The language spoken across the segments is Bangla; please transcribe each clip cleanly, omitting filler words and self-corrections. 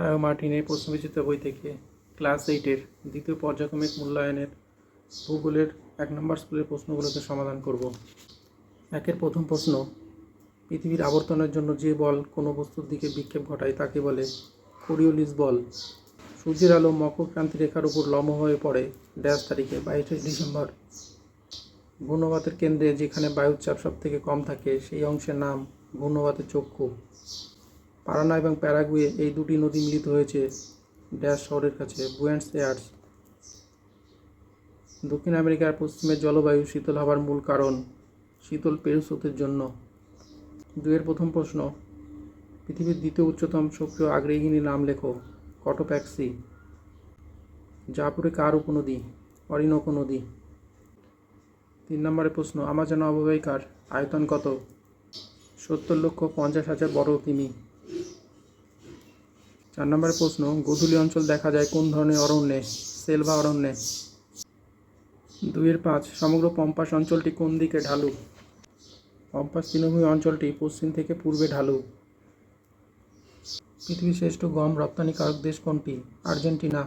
সায়ো মার্টিনের প্রশ্নবিচিত্র বই থেকে ক্লাস 8-এর দ্বিতীয় পর্যায়ক্রমিক মূল্যায়নের ভূগোলের 1 নম্বর স্কুলের প্রশ্নগুলোকে সমাধান করব। 1-এর প্রথম প্রশ্ন, পৃথিবীর আবর্তনের জন্য যে বল কোনো বস্তুর দিকে বিক্ষেপ ঘটায় তাকে বলে কোরিওলিস বল। সূর্যের আলো মকর ক্রান্তি রেখার উপর লম্ব হয়ে পড়ে ড্যাশ তারিখে 22শে ডিসেম্বর। ঘূর্ণবাতের কেন্দ্রে যেখানে বায়ুর চাপ সব থেকে কম থাকে সেই অংশের নাম ঘূর্ণবাতের চক্ষু। পারানা এবং প্যারাগুয়ে এই দুটি নদী মিলিত হয়েছে ড্যাশ শহরের কাছে বুয়েন্স এয়ার্স। দক্ষিণ আমেরিকার পশ্চিমের জলবায়ু শীতল হবার মূল কারণ শীতল পেরু স্রোতের জন্য। 2-এর প্রথম প্রশ্ন, পৃথিবীর দ্বিতীয় উচ্চতম সক্রিয় আগ্নেয়গিরির নাম লেখো। কটোপ্যাক্সি। জাপুরে কার উপনদী? অরিনোকো নদী। 3 নম্বরের প্রশ্ন, আমাজন অববাহিকার আয়তন কত? 70,50,000 বর্গ কিমি। 4 নম্বরের প্রশ্ন, গোধূলি অঞ্চল দেখা যায় কোন ধরনের অরণ্যে? সেলভা অরণ্যে। 2-এর 5, সমগ্র পম্পাস অঞ্চলটি কোন দিকে ঢালু? পম্পাস তৃণভূমি অঞ্চলটি পশ্চিম থেকে পূর্বে ঢালু। পৃথিবীর শ্রেষ্ঠ গম রপ্তানিকারক দেশ কোনটি? আর্জেন্টিনা।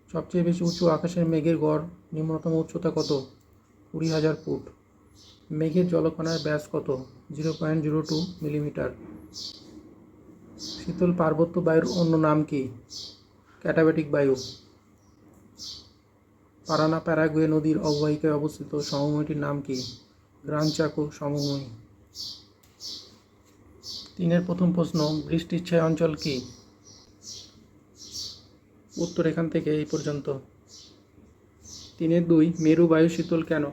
সবচেয়ে বেশি উঁচু আকাশের মেঘের গড় নিম্নতম উচ্চতা কত? 20,000 ফুট। মেঘের জলকণার ব্যাস কত? 0.02 মিলিমিটার। শীতল পার্বত্য বায়ুর অন্য নাম কি? ক্যাটাবেটিক বায়ু। পারানা প্যারাগুয়ে নদীর অববাহিকায় অবস্থিত সমভূমিটির নাম কি? গ্রান চাকো সমভূমি। 3-এর প্রথম প্রশ্ন, বৃষ্টির ছায়া অঞ্চল কি? উত্তর এখান থেকে এই পর্যন্ত। 3-এর 2, মেরু বায়ু শীতল কেন?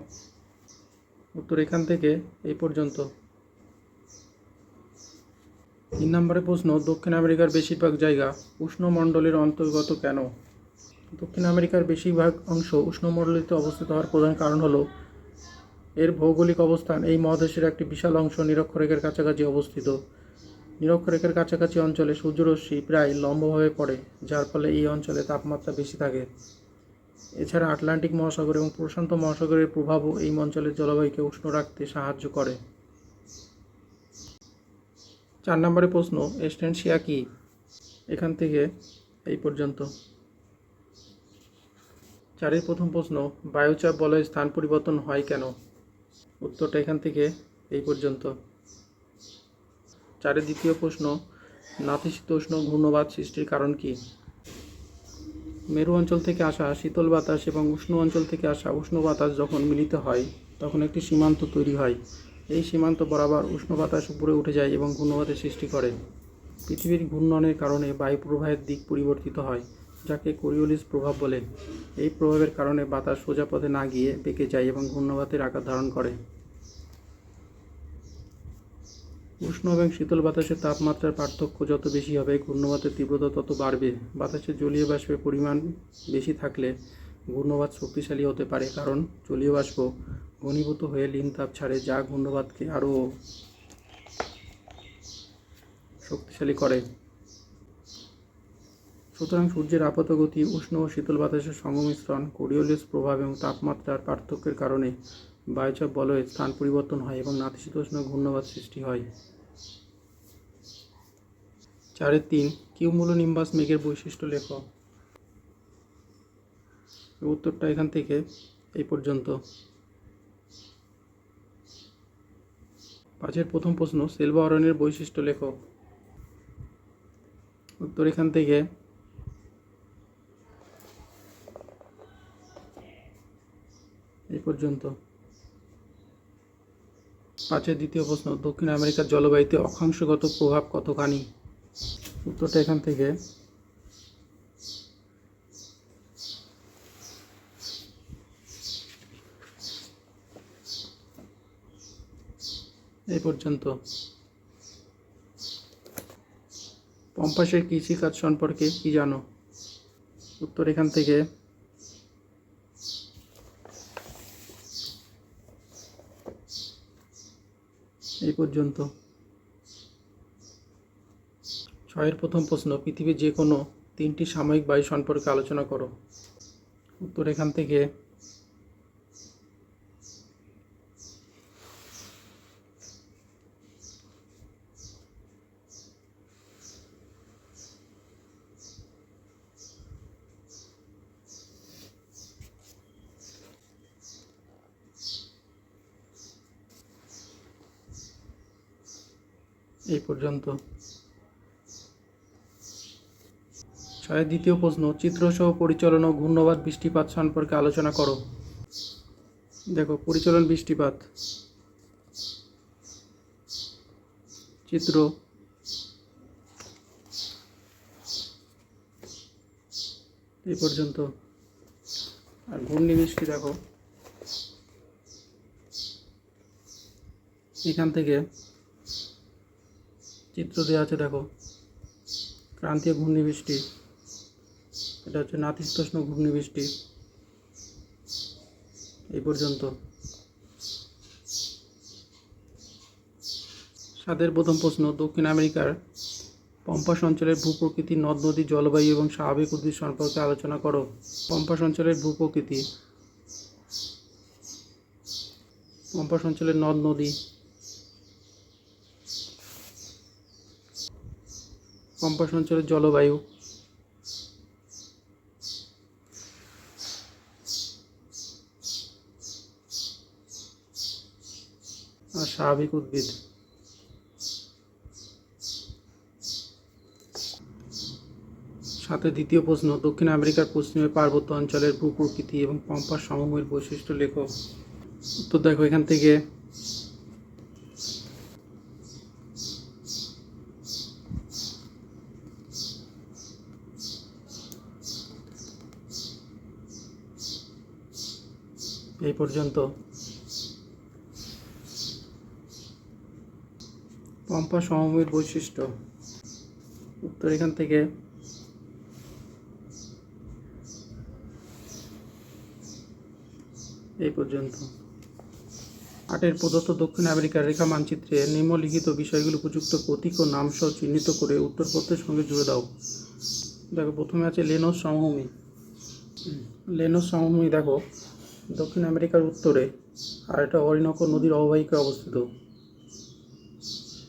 উত্তর এখান থেকে এই পর্যন্ত। 3 নম্বরের প্রশ্ন, দক্ষিণ আমেরিকার বেশিরভাগ জায়গা উষ্ণমণ্ডলের অন্তর্গত কেন? দক্ষিণ আমেরিকার বেশিরভাগ অংশ উষ্ণমণ্ডলীতে অবস্থিত হওয়ার প্রধান কারণ হলো এর ভৌগোলিক অবস্থান। এই মহাদেশের একটি বিশাল অংশ নিরক্ষরেখার কাছাকাছি অবস্থিত। নিরক্ষরেখার কাছাকাছি অঞ্চলে সূর্যরশ্মি প্রায় লম্বভাবে পড়ে, যার ফলে এই অঞ্চলে তাপমাত্রা বেশি থাকে। এছাড়া আটলান্টিক মহাসাগর এবং প্রশান্ত মহাসাগরের প্রভাবও এই অঞ্চলের জলবায়ুকে উষ্ণ রাখতে সাহায্য করে। 4 নম্বরের প্রশ্ন, এস্টেনশিয়া কি? এখান থেকে এই পর্যন্ত। 4-এর প্রথম প্রশ্ন, বায়ুচাপ বলয়ের স্থান পরিবর্তন হয় কেন? উত্তরটা এখান থেকে এই পর্যন্ত। 4-এর দ্বিতীয় প্রশ্ন, নাতিশীতোষ্ণ ঘূর্ণবাত সৃষ্টির কারণ কি? মেরু অঞ্চল থেকে আসা শীতল বাতাস এবং উষ্ণ অঞ্চল থেকে আসা উষ্ণ বাতাস যখন মিলিত হয় তখন একটি সীমান্ত তৈরি হয়। এই সীমান্ত বরাবর উষ্ণ বাতাস উপরে উঠে যায় এবং ঘূর্ণবাতের সৃষ্টি করে। পৃথিবীর ঘূর্ণনের কারণে বায়ু প্রবাহের দিক পরিবর্তিত হয়, যাকে কোরিওলিস প্রভাব বলে। এই প্রভাবের কারণে বাতাস সোজা পথে না গিয়ে বেঁকে যায় এবং ঘূর্ণবাতের আকার ধারণ করে। উষ্ণ এবং শীতল বাতাসের তাপমাত্রার পার্থক্য যত বেশি হবে ঘূর্ণবাতের তীব্রতা তত বাড়বে। বাতাসে জলীয় বাষ্পের পরিমাণ বেশি থাকলে ঘূর্ণবাত শক্তিশালী হতে পারে, কারণ জলীয় বাষ্প ঘনীভূত হয়ে লিন তাপ ছাড়ে, যা ঘূর্ণবাতকে আরও শক্তিশালী করে। সুতরাং সূর্যের আপাত গতি, উষ্ণ ও শীতল বাতাসের সংমিশ্রণ, কোরিওলিস প্রভাব এবং তাপমাত্রার পার্থক্যের কারণে বায়ুচাপ বলয়ের স্থান পরিবর্তন হয় এবং নাতিশীতোষ্ণ ঘূর্ণবাত সৃষ্টি হয়। 4-এর 3, কিউমুলোনিম্বাস মেঘের বৈশিষ্ট্য লেখো। উত্তরটা এখান থেকে এই পর্যন্ত। 5-এর প্রথম প্রশ্ন, সেলভা অরণ্যের বৈশিষ্ট্য লেখো। উত্তর এখান থেকে এই পর্যন্ত। 5-এর দ্বিতীয় প্রশ্ন, দক্ষিণ আমেরিকার জলবায়ুতে অক্ষাংশগত প্রভাব কতখানি? উত্তরটা এখান থেকে। এই পর্যন্ত। পম্পাসের কৃষিকাজ সম্পর্কে কি জানো? উত্তর এখান থেকে। এই পর্যন্ত। 6-এর প্রথম প্রশ্ন, পৃথিবীর যে কোনো 3টি সাময়িক বায়ু সম্পর্কে আলোচনা করো। উত্তর এখান থেকে। এই পর্যন্ত। 6 দ্বিতীয় প্রশ্ন, চিত্রসহ পরিচলন ও ঘূর্ণবাদ বৃষ্টিপাত সম্পর্কে আলোচনা করো। দেখো পরিচলন বৃষ্টিপাত, চিত্র, এই পর্যন্ত। আর ঘূর্ণিবৃষ্টি দেখো এখান থেকে চিত্র দেওয়া আছে, দেখো ক্রান্তীয় ঘূর্ণিবৃষ্টি, এটা হচ্ছে নাতিশীতোষ্ণ ঘূর্ণিবৃষ্টি, এই পর্যন্ত। 7 প্রথম প্রশ্ন, দক্ষিণ আমেরিকার পম্পাস অঞ্চলের ভূপ্রকৃতি, নদ নদী, জলবায়ু এবং স্বাভাবিক উদ্ভিদ সম্পর্কে আলোচনা করো। পম্পাস অঞ্চলের ভূপ্রকৃতি, পম্পাস অঞ্চলের নদ নদী, পম্পাস অঞ্চলের জলবায়ু, আর স্বাভাবিক উদ্ভিদ। 7 দ্বিতীয় প্রশ্ন, দক্ষিণ আমেরিকার পশ্চিমে পার্বত্য অঞ্চলের ভূপ্রকৃতি এবং পম্পাস সমভূমির বৈশিষ্ট্য লেখো। উত্তর দেখো এখান থেকে, এই পর্যন্ত। পম্পাস সমভূমির বৈশিষ্ট্য, উত্তর এখান থেকে, এই পর্যন্ত। 8 প্রদত্ত দক্ষিণ আমেরিকার রেখা মানচিত্রে নিম্নলিখিত বিষয়গুলি উপযুক্ত প্রতীক ও নামসহ চিহ্নিত করে উত্তরপত্রের সঙ্গে জুড়ে দাও। দেখো প্রথমে আছে লেনোস সমভূমি। লেনোস সমভূমি দেখো দক্ষিণ আমেরিকার উত্তরে, আর এটা অরিনোকো নদীর অববাহিকায় অবস্থিত।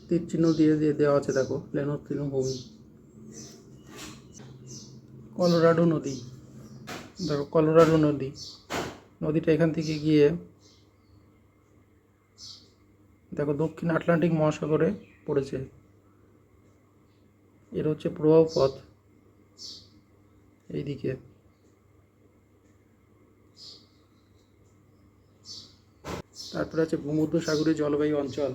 তীর চিহ্ন দিয়ে দেওয়া আছে, দেখো লেনোস তৃণভূমি। কলোরাডো নদী, দেখো কলোরাডো নদী, নদীটা এখান থেকে গিয়ে দেখো দক্ষিণ আটলান্টিক মহাসাগরে পড়েছে। এর হচ্ছে প্রবাহ পথ এইদিকে। তারপরে আছে ভূমধ্যসাগরীয় জলবায়ু অঞ্চল,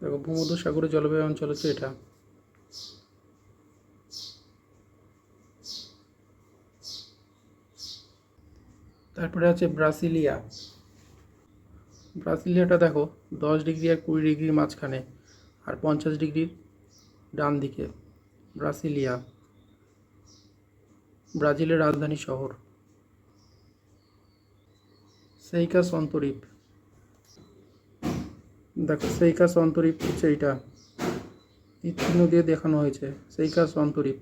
দেখো ভূমধ্যসাগরীয় জলবায়ু অঞ্চল হচ্ছে এটা। তারপরে আছে ব্রাসিলিয়া। ব্রাসিলিয়াটা দেখো 10 ডিগ্রি আর 20 ডিগ্রির মাঝখানে, আর 50 ডিগ্রির ডান দিকে। ব্রাসিলিয়া ব্রাজিলের রাজধানী শহর। সেইকাস অন্তরীপ, দেখো সেইকাস অন্তরীপ হচ্ছে এইটা, তীর চিহ্ন দিয়ে দেখানো হয়েছে, সেইকাস অন্তরীপ।